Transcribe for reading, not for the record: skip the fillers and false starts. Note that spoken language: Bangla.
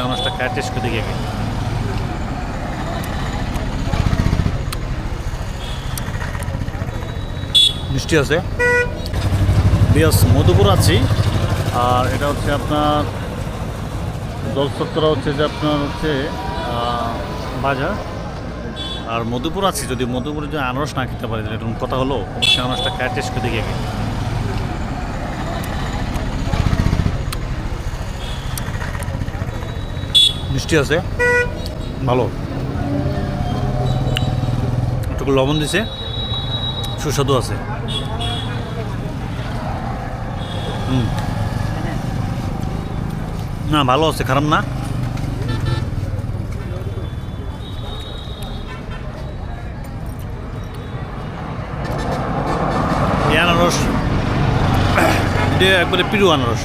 আনারসটা খায় টেস্ট করে দেখি আগে। মিষ্টি আছে বেশ। মধুপুর আছি, আর এটা হচ্ছে আপনার দলসত্তরা হচ্ছে যে আপনার হচ্ছে বাজার। আর মধুপুর আছি, যদি মধুপুরে যে আনারস না খেতে পারি এরকম কথা হলো, অবশ্যই আনারসটা খায় টেস্ট করে দেখি আগে। মিষ্টি আছে ভালো, একটু লবণ দিছে, সুস্বাদু আছে। না ভালো আছে, খারাপ না। এই আনারস একবারে প্রিয় আনারস।